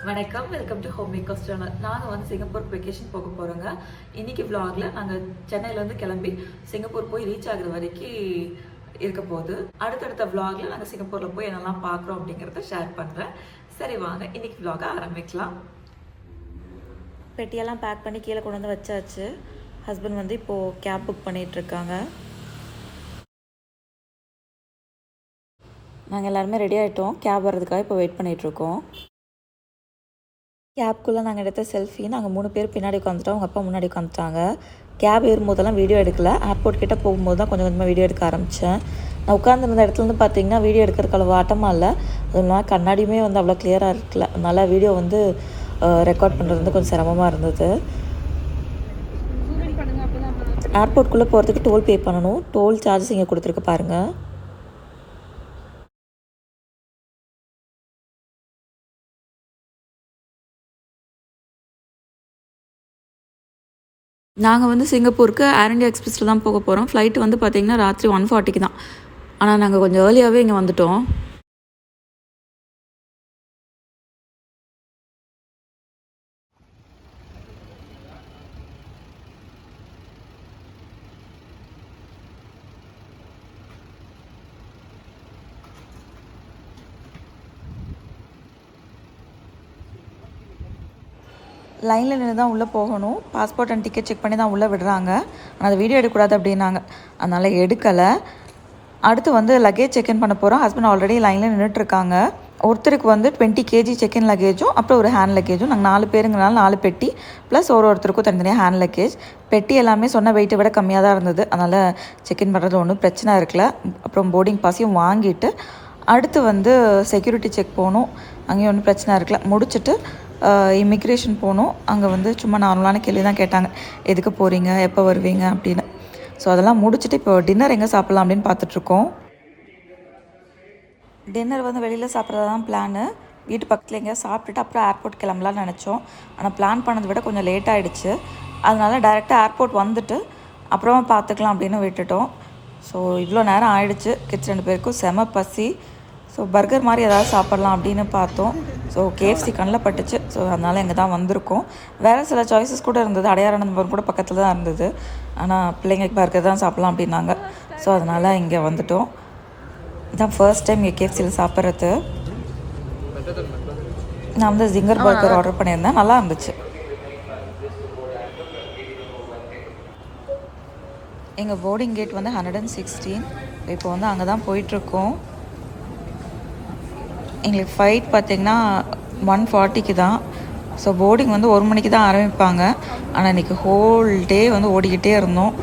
வணக்கம், welcome to home makers channel. நாங்கள் வந்து சிங்கப்பூர் வெக்கேஷன் போக போகிறோங்க. இன்றைக்கி vlogல நாங்கள் சென்னையிலேருந்து கிளம்பி சிங்கப்பூர் போய் ரீச் ஆகுற வரைக்கும் இருக்க போகுது. அடுத்தடுத்த vlogல நாங்கள் சிங்கப்பூரில் போய் என்னெல்லாம் பார்க்குறோம் அப்படிங்கிறத ஷேர் பண்ணுறேன். சரி வாங்க இன்றைக்கி vlog ஆரம்பிக்கலாம். பெட்டியெல்லாம் பேக் பண்ணி கீழே கொண்டு வந்து வச்சாச்சு. ஹஸ்பண்ட் வந்து இப்போது கேப் புக் பண்ணிகிட்ருக்காங்க. நாங்கள் எல்லாருமே ரெடி ஆகிட்டோம். கேப் வர்றதுக்காக இப்போ வெயிட் பண்ணிகிட்ருக்கோம். கேப்குள்ளே நாங்கள் எடுத்த செல்ஃபி, நாங்கள் 3 பேர் பின்னாடி உட்காந்துட்டோம். அவங்க அப்பா முன்னாடி உட்காந்துட்டாங்க. கேப் ஏறும்போதெல்லாம் வீடியோ எடுக்கல. ஏர்போர்ட் கிட்டே போகும்போது தான் கொஞ்சம் கொஞ்சமாக வீடியோ எடுக்க ஆரம்பித்தேன். நான் உட்காந்துருந்த இடத்துலேருந்து பார்த்தீங்கன்னா வீடியோ எடுக்கிறதுக்கு அவ்வளோ வாட்டமாக இல்லை. அது இல்லாமல் கண்ணாடியுமே வந்து அவ்வளோ கிளியராக இருக்கல. அதனால் வீடியோ வந்து ரெக்கார்ட் பண்ணுறது வந்து கொஞ்சம் சிரமமாக இருந்தது. ஏர்போர்ட்குள்ளே போகிறதுக்கு டோல் பே பண்ணணும். டோல் சார்ஜஸ் இங்கே கொடுத்துருக்கு பாருங்கள். நாங்கள் வந்து சிங்கப்பூருக்கு ஏர் இண்டியா எக்ஸ்பிரஸில் தான் போக போகிறோம். ஃப்ளைட்டு வந்து பார்த்திங்கன்னா ராத்திரி 1:40க்கு தான். ஆனால் நாங்கள் கொஞ்சம் ஏர்லியாகவே இங்கே வந்துட்டோம். லைனில் நின்று தான் உள்ளே போகணும். பாஸ்போர்ட் அண்ட் டிக்கெட் செக் பண்ணி தான் உள்ளே விடுறாங்க. ஆனால் அது வீடியோ எடுக்கக்கூடாது அப்படின்னாங்க. அதனால் எடுக்கலை. அடுத்து வந்து லக்கேஜ் செக்இன் பண்ண போகிறோம். ஹஸ்பண்ட் ஆல்ரெடி லைனில் நின்றுட்டுருக்காங்க. ஒருத்தருக்கு வந்து 20 kg செக்இன் லக்கேஜும் அப்புறம் ஒரு ஹேண்ட் லக்கேஜும். நாங்கள் 4 பேருங்கனால 4 பெட்டி ப்ளஸ் ஒருத்தருக்கும் தனித்தனியாக ஹேண்ட் லக்கேஜ். பெட்டி எல்லாமே சொன்ன வெயிட்டை விட கம்மியாக தான் இருந்தது. அதனால் செக்இன் பண்ணுறது ஒன்றும் பிரச்சனை இருக்கல. அப்புறம் போர்டிங் பாஸையும் வாங்கிட்டு அடுத்து வந்து செக்யூரிட்டி செக் போகணும். அங்கேயும் ஒன்றும் பிரச்சனை இருக்கல. முடிச்சுட்டு இமிக்ரேஷன் போகணும். அங்கே வந்து சும்மா நார்மலான கேள்வி தான் கேட்டாங்க, எதுக்கு போகிறீங்க, எப்போ வருவீங்க அப்படின்னு. ஸோ அதெல்லாம் முடிச்சுட்டு இப்போ டின்னர் எங்கே சாப்பிட்லாம் அப்படின்னு பார்த்துட்ருக்கோம். டின்னர் வந்து வெளியில் சாப்பிட்றது தான் பிளானு. வீட்டு பக்கத்தில் எங்கேயா சாப்பிட்டுட்டு அப்புறம் ஏர்போர்ட் கிளம்பலான்னு நினச்சோம். ஆனால் பிளான் பண்ணதை விட கொஞ்சம் லேட் ஆகிடுச்சு. அதனால் டைரெக்டாக ஏர்போர்ட் வந்துட்டு அப்புறமா பார்த்துக்கலாம் அப்படின்னு விட்டுட்டோம். ஸோ இவ்வளோ நேரம் ஆகிடுச்சு. கிட்ஸ் 2 பேருக்கும் செம பசி. ஸோ பர்கர் மாதிரி ஏதாவது சாப்பிட்லாம் அப்படின்னு பார்த்தோம். ஸோ KFC கண்ணில் பட்டுச்சு. ஸோ அதனால் இங்கே தான் வந்திருக்கோம். வேறு சில சாய்ஸஸ் கூட இருந்தது. அடையாரானந்தபுரம் கூட பக்கத்தில் தான் இருந்தது. ஆனால் பிள்ளைங்களுக்கு பர்கர் தான் சாப்பிட்லாம் அப்படின்னாங்க. ஸோ அதனால் இங்கே வந்துட்டோம். இதான் ஃபர்ஸ்ட் டைம் இங்கே KFCயில் சாப்பிட்றது. நான் வந்து ஜிங்கர் பர்கர் ஆர்டர் பண்ணியிருந்தேன். நல்லா இருந்துச்சு. எங்கள் போர்டிங் கேட் வந்து 116. இப்போ வந்து அங்கே தான் போயிட்டுருக்கோம். எங்களுக்கு ஃப்ளைட் பார்த்திங்கன்னா 1:40க்கு தான். ஸோ போர்டிங் வந்து 1 மணிக்கு தான் ஆரம்பிப்பாங்க. ஆனால் இன்றைக்கி ஹோல் டே வந்து ஓடிக்கிட்டே இருந்தோம்.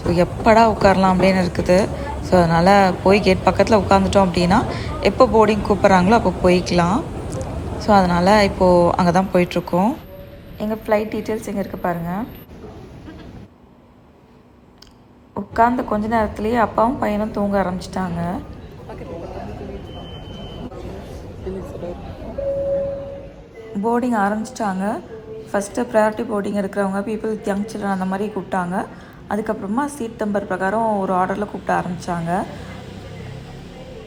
ஸோ எப்படா உட்காரலாம் அப்படின்னு இருக்குது. ஸோ அதனால் போய் கேட் பக்கத்தில் உட்காந்துட்டோம் அப்படின்னா எப்போ போர்டிங் கூப்பிட்றாங்களோ அப்போ போய்க்கலாம். ஸோ அதனால் இப்போது அங்கே தான் போயிட்டுருக்கோம். எங்கள் ஃப்ளைட் டீட்டெயில்ஸ் இங்கே இருக்குது பாருங்கள். உட்காந்து கொஞ்ச நேரத்துலேயே அப்பாவும் பையனும் தூங்க ஆரம்பிச்சிட்டாங்க. போர்டிங் ஆரம்பிச்சிட்டாங்க. ஃபஸ்ட்டு ப்ரையாரிட்டி போர்டிங் இருக்கிறவங்க பீப்புள் வித் யங் சில்ட்ரன் அந்த மாதிரி கூப்பிட்டாங்க. அதுக்கப்புறமா சீட் நம்பர் பிரகாரம் ஒரு ஆர்டரில் கூப்பிட ஆரம்பித்தாங்க.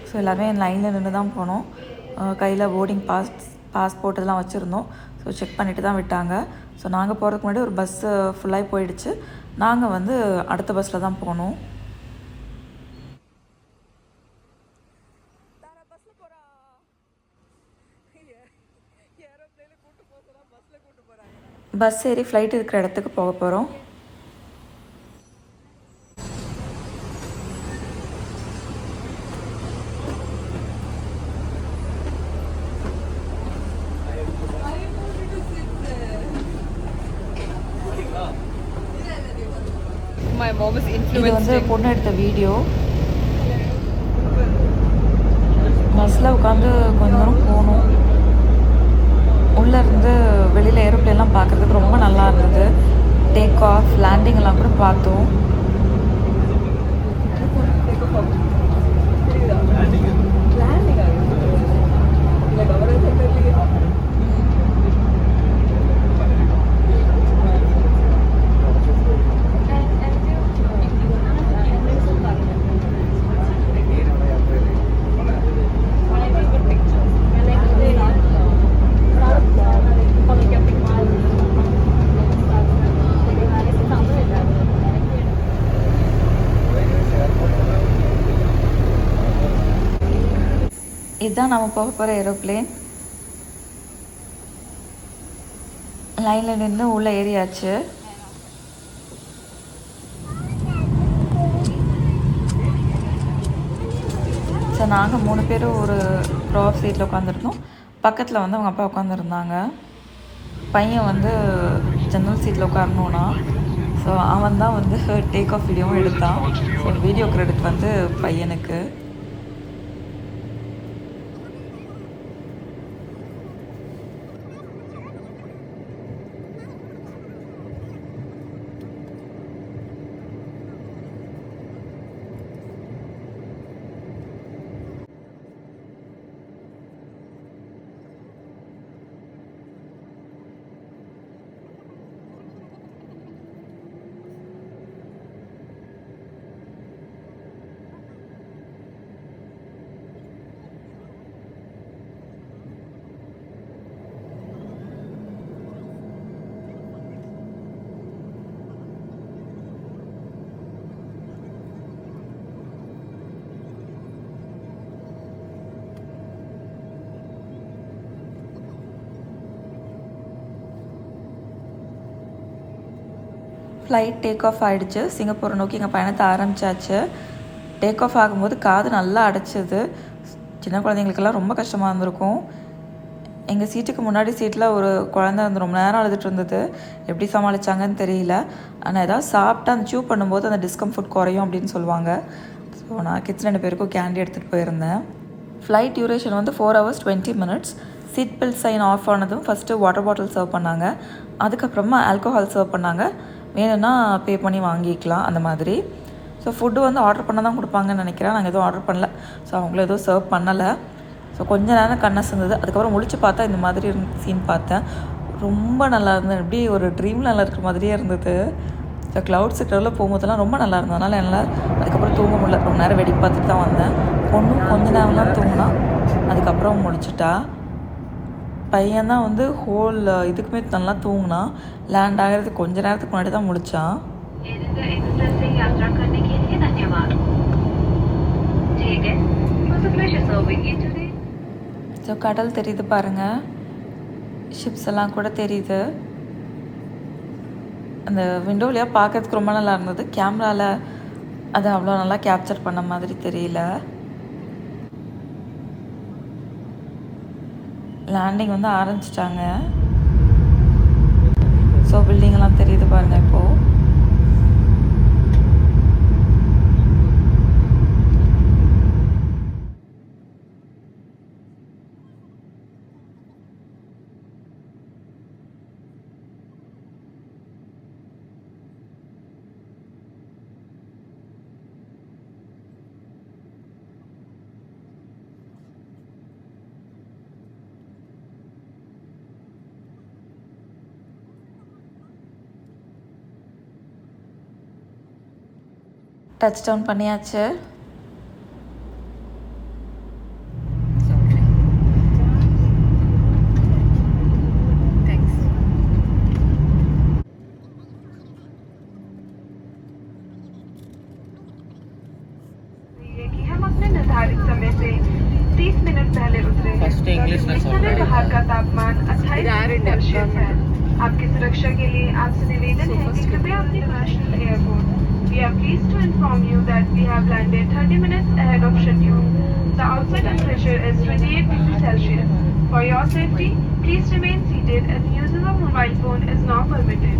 ஸோ எல்லாமே லைனில் நின்று தான் போனோம். கையில் போர்டிங் பாஸ்போர்ட் இதெல்லாம் வச்சுருந்தோம். ஸோ செக் பண்ணிவிட்டு தான் விட்டாங்க. ஸோ நாங்கள் போகிறதுக்கு முன்னாடி ஒரு பஸ்ஸு ஃபுல்லாகி போயிடுச்சு. நாங்கள் வந்து அடுத்த பஸ்ஸில் தான் போனோம். பஸ் ஏறி ஃப்ளைட் இருக்கிற இடத்துக்கு போக போகிறோம். இது வந்து பொண்ணு எடுத்த வீடியோ. பஸ்ஸில் உட்காந்து கொஞ்ச நேரம் போகணும். உள்ளே இருந்து வெளியில் ஏரோப்ளேன்லாம் பார்க்குறதுக்கு ரொம்ப நல்லா இருந்தது. டேக் ஆஃப் லேண்டிங் எல்லாம் கூட பார்த்தோம். இதுதான் நம்ம போக போகிற ஏரோப்ளேன். லைனில் நின்று உள்ளே ஏறியாச்சு. ஸோ நாங்கள் 3 பேரும் ஒரு ப்ராப் சீட்டில் உட்காந்துருந்தோம். பக்கத்தில் வந்து அவங்க அப்பா உட்காந்துருந்தாங்க. பையன் வந்து ஜன்னல் சீட்டில் உட்காரணுன்னா, ஸோ அவன் தான் வந்து டேக் ஆஃப் வீடியோவும் எடுத்தான். ஸோ வீடியோ கிரெடிட் வந்து பையனுக்கு. ஃப்ளைட் டேக் ஆஃப் ஆகிடுச்சு. சிங்கப்பூரை நோக்கி எங்கள் பயணத்தை ஆரம்பித்தாச்சு. டேக் ஆஃப் ஆகும்போது காது நல்லா அடைச்சிது. சின்ன குழந்தைங்களுக்கெல்லாம் ரொம்ப கஷ்டமாக இருந்திருக்கும். எங்கள் சீட்டுக்கு முன்னாடி சீட்டில் ஒரு குழந்தை வந்து ரொம்ப நேரம் அழுதுட்டு இருந்தது. எப்படி சமாளித்தாங்கன்னு தெரியல. ஆனால் ஏதாவது சாப்பிட்டு அந்த சூ பண்ணும்போது அந்த டிஸ்கம்ஃபர்ட் குறையும் அப்படின்னு சொல்லுவாங்க. ஸோ நான் கிட்ஸ் 2 பேருக்கும் கேண்டி எடுத்துகிட்டு போயிருந்தேன். ஃப்ளைட் டியூரேஷன் வந்து 4 hours 20 minutes. Seat belt sign off ஆனதும் ஃபஸ்ட்டு வாட்டர் பாட்டில் சர்வ் பண்ணாங்க. அதுக்கப்புறமா ஆல்கோஹால் சர்வ் பண்ணாங்க. வேணும்னா பே பண்ணி வாங்கிக்கலாம் அந்த மாதிரி. ஸோ ஃபுட்டு வந்து ஆர்டர் பண்ண தான் கொடுப்பாங்கன்னு நினைக்கிறேன். நாங்கள் எதுவும் ஆர்டர் பண்ணல. ஸோ அவங்களும் எதுவும் சர்வ் பண்ணலை. ஸோ கொஞ்ச நேரம் கண்ணசந்தது. அதுக்கப்புறம் முழிச்சு பார்த்தா இந்த மாதிரி சீன் பார்த்தேன். ரொம்ப நல்லா இருந்தது. எப்படி ஒரு ட்ரீமில் நல்லா இருக்கிற மாதிரியே இருந்தது. ஸோ க்ளவுட் செக்டரில் போகும்போதெல்லாம் ரொம்ப நல்லா இருந்தது. அதனால் என்னால் அதுக்கப்புறம் தூங்க முடியல. ரொம்ப நேரம் வெடிக்க பார்த்துட்டு தான் வந்தேன். பொண்ணும் கொஞ்ச நேரம் தான் தூங்கினா. அதுக்கப்புறம் முடிச்சுட்டா. பையன் தான் வந்து ஹோல் இதுக்குமே நல்லா தூங்கினான். லேண்ட் ஆகிறதுக்கு கொஞ்ச நேரத்துக்கு முன்னாடி தான் முடித்தான். ஸோ கடல் தெரியுது பாருங்கள். ஷிப்ஸ் எல்லாம் கூட தெரியுது. அந்த விண்டோவிலையாக பார்க்கறதுக்கு ரொம்ப நல்லா இருந்தது. கேமராவில் அது அவ்வளோ நல்லா கேப்சர் பண்ண மாதிரி தெரியல. லேண்டிங் வந்து ஆரம்பிச்சிட்டாங்க. ஸோ பில்டிங்கெல்லாம் தெரியுது பாருங்கள் இப்போது. டச் டவுன் பண்ணியாச்சு. हम अपने निर्धारित समय से 30 मिनट पहले उतरे हैं। इस समय बाहर का तापमान 28 सेल्सियस है। आपकी सुरक्षा के लिए आपसे निवेदन है कि कृपया अपने national airport We are pleased to inform you that we have landed 30 minutes ahead of schedule. The outside temperature is 28 degrees Celsius. For your safety, please remain seated and the use of mobile phone is not permitted.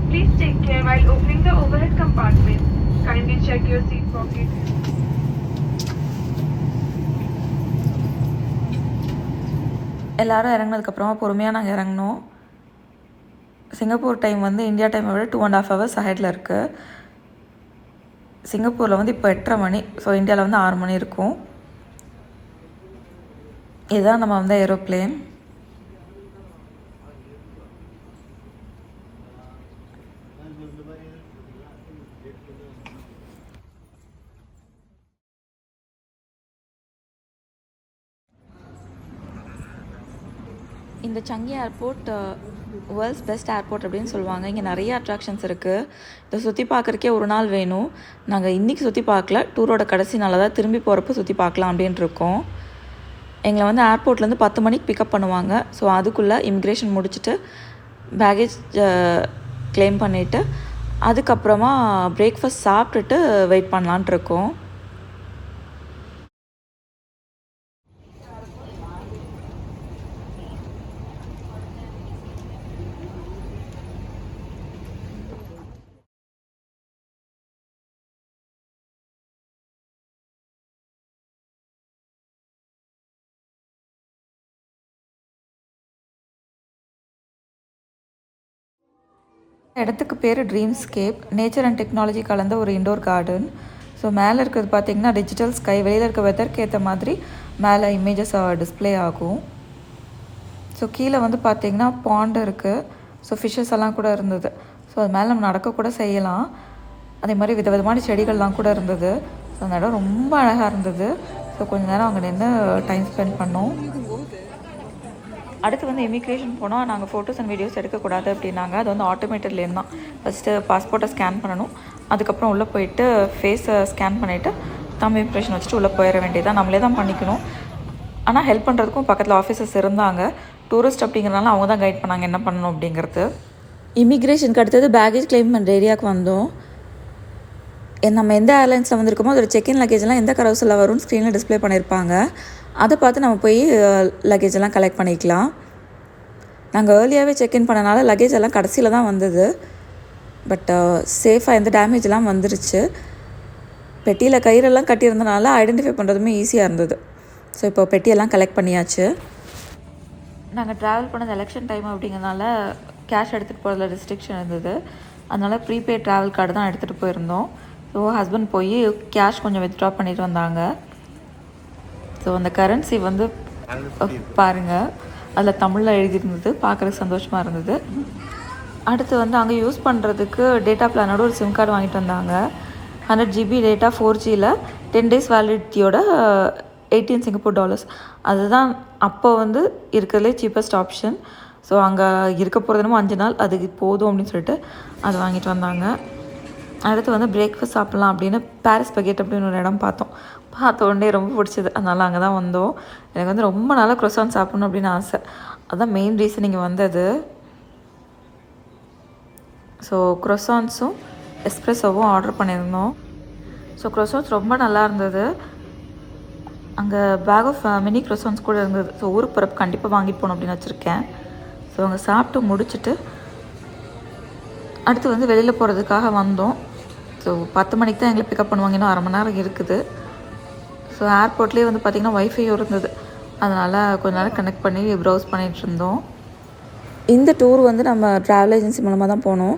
Please take care while opening the overhead compartment. Kindly check your seat pocket. எல்லோரும் இறங்கினதுக்கப்புறமா பொறுமையாக நாங்கள் இறங்கினோம். Singapore time வந்து India டைமை விட 2.5 hours அஹெட்டில் இருக்குது. சிங்கப்பூரில் வந்து இப்போ 8:30 மணி. ஸோ இந்தியாவில் வந்து 6 மணி இருக்கும். இதுதான் நம்ம வந்து ஏரோப்ளேன். இந்த சங்கி ஏர்போர்ட் வேர்ல்ட்ஸ் பெஸ்ட் ஏர்போர்ட் அப்படின்னு சொல்லுவாங்க. இங்கே நிறைய அட்ராக்ஷன்ஸ் இருக்குது. இதை சுற்றி பார்க்குறக்கே ஒரு நாள் வேணும். நாங்கள் இன்றைக்கி சுற்றி பார்க்கல. டூரோட கடைசி நாளில் தான் திரும்பி போகிறப்ப சுற்றி பார்க்கலாம் அப்படின்ட்டு இருக்கோம். எங்களை வந்து ஏர்போர்ட்லேருந்து 10 மணிக்கு பிக்கப் பண்ணுவாங்க. ஸோ அதுக்குள்ளே இமிக்ரேஷன் முடிச்சுட்டு பேகேஜ் க்ளைம் பண்ணிவிட்டு அதுக்கப்புறமா பிரேக்ஃபாஸ்ட் சாப்பிட்டுட்டு வெயிட் பண்ணலான்ட்டு இருக்கோம். இடத்துக்கு பேர் ட்ரீம்ஸ்கேப். நேச்சர் அண்ட் டெக்னாலஜி கலந்த ஒரு இண்டோர் கார்டன். ஸோ மேலே இருக்கிறது பார்த்திங்கன்னா டிஜிட்டல் ஸ்கை. வெளியில் இருக்க வெதருக்கு ஏற்ற மாதிரி மேலே இமேஜஸ் டிஸ்பிளே ஆகும். ஸோ கீழே வந்து பார்த்திங்கன்னா பாண்ட் இருக்குது. ஸோ ஃபிஷ்ஷஸ் எல்லாம் கூட இருந்தது. ஸோ அது மேலே நம்ம நடக்கக்கூட செய்யலாம். அதே மாதிரி விதவிதமான செடிகள்லாம் கூட இருந்தது. ஸோ அந்த இடம் ரொம்ப அழகாக இருந்தது. ஸோ கொஞ்சம் நேரம் அங்கே நின்று டைம் ஸ்பெண்ட் பண்ணோம். அடுத்து வந்து இமிக்ரேஷன் போனால் நாங்கள் ஃபோட்டோஸ் அண்ட் வீடியோஸ் எடுக்கக்கூடாது அப்படின்னாங்க. அது வந்து ஆட்டோமேட்டட்லேருந்து தான். ஃபஸ்ட்டு பாஸ்போர்ட்டை ஸ்கேன் பண்ணணும். அதுக்கப்புறம் உள்ளே போயிட்டு ஃபேஸை ஸ்கேன் பண்ணிவிட்டு தம் இம்ப்ரெஷன் வச்சுட்டு உள்ளே போயிட வேண்டியதான். நம்மளே தான் பண்ணிக்கணும். ஆனால் ஹெல்ப் பண்ணுறதுக்கும் பக்கத்தில் ஆஃபீஸர்ஸ் இருந்தாங்க. டூரிஸ்ட் அப்படிங்கிறனால அவங்க தான் கைட் பண்ணாங்க என்ன பண்ணணும் அப்படிங்கிறது. இமிக்ரேஷனுக்கு அடுத்தது பேகேஜ் கிளைம் பண்ணுற ஏரியாவுக்கு வந்தோம். நம்ம எந்த ஏர்லைன்ஸில் வந்திருக்கோமோ அதோட செக்இன் லக்கேஜெல்லாம் எந்த கரவுசில் வரும்னு ஸ்க்ரீனில் டிஸ்பிளே பண்ணியிருப்பாங்க. அதை பார்த்து நம்ம போய் லக்கேஜெல்லாம் கலெக்ட் பண்ணிக்கலாம். நாங்கள் ஏர்லியாகவே செக்இன் பண்ணனால லக்கேஜ் எல்லாம் கடைசியில் தான் வந்தது. பட் சேஃபாக எந்த டேமேஜெலாம் வந்துருச்சு. பெட்டியில் கயிறெல்லாம் கட்டியிருந்தனால ஐடென்டிஃபை பண்ணுறதுமே ஈஸியாக இருந்தது. ஸோ இப்போ பெட்டியெல்லாம் கலெக்ட் பண்ணியாச்சு. நாங்கள் ட்ராவல் பண்ணது எலெக்ஷன் டைம் அப்படிங்கிறனால கேஷ் எடுத்துகிட்டு போகிறதுல ரெஸ்ட்ரிக்ஷன் இருந்தது. அதனால் ப்ரீபெய்ட் ட்ராவல் கார்டு தான் எடுத்துகிட்டு போயிருந்தோம். ஸோ ஹஸ்பண்ட் போய் கேஷ் கொஞ்சம் வித்ட்ரா பண்ணிட்டு வந்தாங்க. ஸோ அந்த கரன்சி வந்து பாருங்கள், அதில் தமிழில் எழுதியிருந்தது. பார்க்குறதுக்கு சந்தோஷமாக இருந்தது. அடுத்து வந்து அங்கே யூஸ் பண்ணுறதுக்கு டேட்டா பிளானோட ஒரு சிம் கார்டு வாங்கிட்டு வந்தாங்க. 100 GB டேட்டா 4Gயில் 10 days வேலிடிட்டியோட $18 Singapore. அதுதான் அப்போ வந்து இருக்கிறதுலே சீப்பஸ்ட் ஆப்ஷன். ஸோ அங்கே இருக்க போகிறது என்னமோ 5 நாள், அதுக்கு போதும் அப்படின்னு சொல்லிட்டு அது வாங்கிட்டு வந்தாங்க. அடுத்து வந்து பிரேக்ஃபாஸ்ட் சாப்பிட்லாம் அப்படின்னு பாரிஸ் பகேட் அப்படின்னு ஒரு இடம் பார்த்த உடனே ரொம்ப பிடிச்சது. அதனால் அங்கே தான் வந்தோம். எனக்கு வந்து ரொம்ப நாளாக க்ரோசான் சாப்பிட்ணும் அப்படின்னு ஆசை. அதுதான் மெயின் ரீசன் இங்கே வந்தது. ஸோ க்ரோசான்ஸும் எஸ்ப்ரெஸோவும் ஆர்டர் பண்ணியிருந்தோம். ஸோ க்ரோசான்ஸ் ரொம்ப நல்லா இருந்தது. அங்கே பேக் ஆஃப் மினி க்ரோசான்ஸ் கூட இருந்தது. ஸோ ஊருக்கு போகிறப்ப கண்டிப்பாக வாங்கிட்டு போகணும் அப்படின்னு வச்சுருக்கேன். ஸோ அங்கே சாப்பிட்டு முடிச்சுட்டு அடுத்து வந்து வெளியில் போகிறதுக்காக வந்தோம். ஸோ 10 மணிக்கு தான் எங்களை பிக்கப் பண்ணுவாங்க. இன்னும் 1/2 மணி நேரம் இருக்குது. ஸோ ஏர்போர்ட்லேயே வந்து பார்த்திங்கன்னா வைஃபையும் இருந்தது. அதனால் கொஞ்ச நேரம் கனெக்ட் பண்ணி ப்ரௌஸ் பண்ணிகிட்டு இருந்தோம். இந்த டூர் வந்து நம்ம ட்ராவல் ஏஜென்சி மூலமாக தான் போனோம்.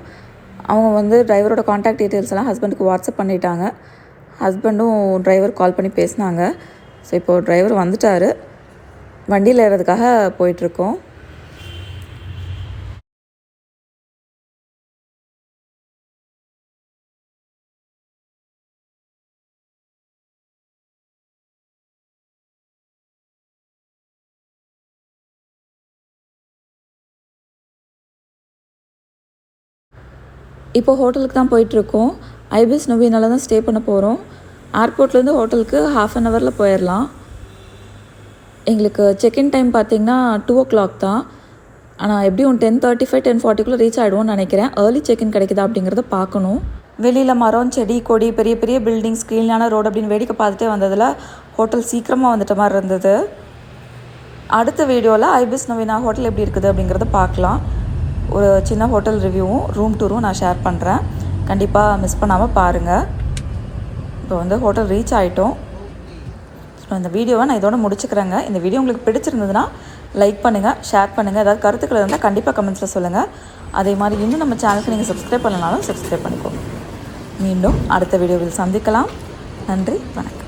அவங்க வந்து டிரைவரோட கான்டாக்ட் டீட்டெயில்ஸ் எல்லாம் ஹஸ்பண்டுக்கு வாட்ஸ்அப் பண்ணிட்டாங்க. ஹஸ்பண்டும் டிரைவர் கால் பண்ணி பேசினாங்க. ஸோ இப்போது டிரைவர் வந்துட்டார். வண்டியில் ஏறதுக்காக போயிட்டுருக்கோம். இப்போ ஹோட்டலுக்கு தான் போயிட்டுருக்கோம். ஐபிஸ் நொவினால தான் ஸ்டே பண்ண போகிறோம். ஏர்போர்ட்லேருந்து ஹோட்டலுக்கு 1/2 hourல போயிடலாம். எங்களுக்கு செக்இன் டைம் பார்த்திங்கன்னா 2 o'clock தான். ஆனால் எப்படியும் 10:35 10:40 ரீச் ஆகிடுவோம்னு நினைக்கிறேன். ஏர்லி செக்இன் கிடைக்குதா அப்படிங்கிறத பார்க்கணும். வெளியில் மரம், செடி, கொடி, பெரிய பெரிய பில்டிங்ஸ், க்ளீனான ரோடு அப்படின்னு வேடிக்கை பார்த்துட்டே வந்ததில் ஹோட்டல் சீக்கிரமாக வந்துட்ட மாதிரி இருந்தது. அடுத்த வீடியோவில் ஐபிஸ் நொவினா ஹோட்டல் எப்படி இருக்குது அப்படிங்கிறத பார்க்கலாம். ஒரு சின்ன ஹோட்டல் ரிவ்யூவும் ரூம் டூரும் நான் ஷேர் பண்ணுறேன். கண்டிப்பாக மிஸ் பண்ணாமல் பாருங்கள். இப்போ வந்து ஹோட்டல் ரீச் ஆகிட்டோம். ஸோ இந்த வீடியோவை நான் இதோட முடிச்சுக்கிறேங்க. இந்த வீடியோ உங்களுக்கு பிடிச்சிருந்ததுன்னா லைக் பண்ணுங்கள், ஷேர் பண்ணுங்கள். ஏதாவது கருத்துக்கள் இருந்தால் கண்டிப்பாக கமெண்ட்ஸில் சொல்லுங்கள். அதே மாதிரி இன்னும் நம்ம சேனலுக்கு நீங்கள் சப்ஸ்கிரைப் பண்ணலனாலும் சப்ஸ்கிரைப் பண்ணிக்கோங்க. மீண்டும் அடுத்த வீடியோவில் சந்திக்கலாம். நன்றி, வணக்கம்.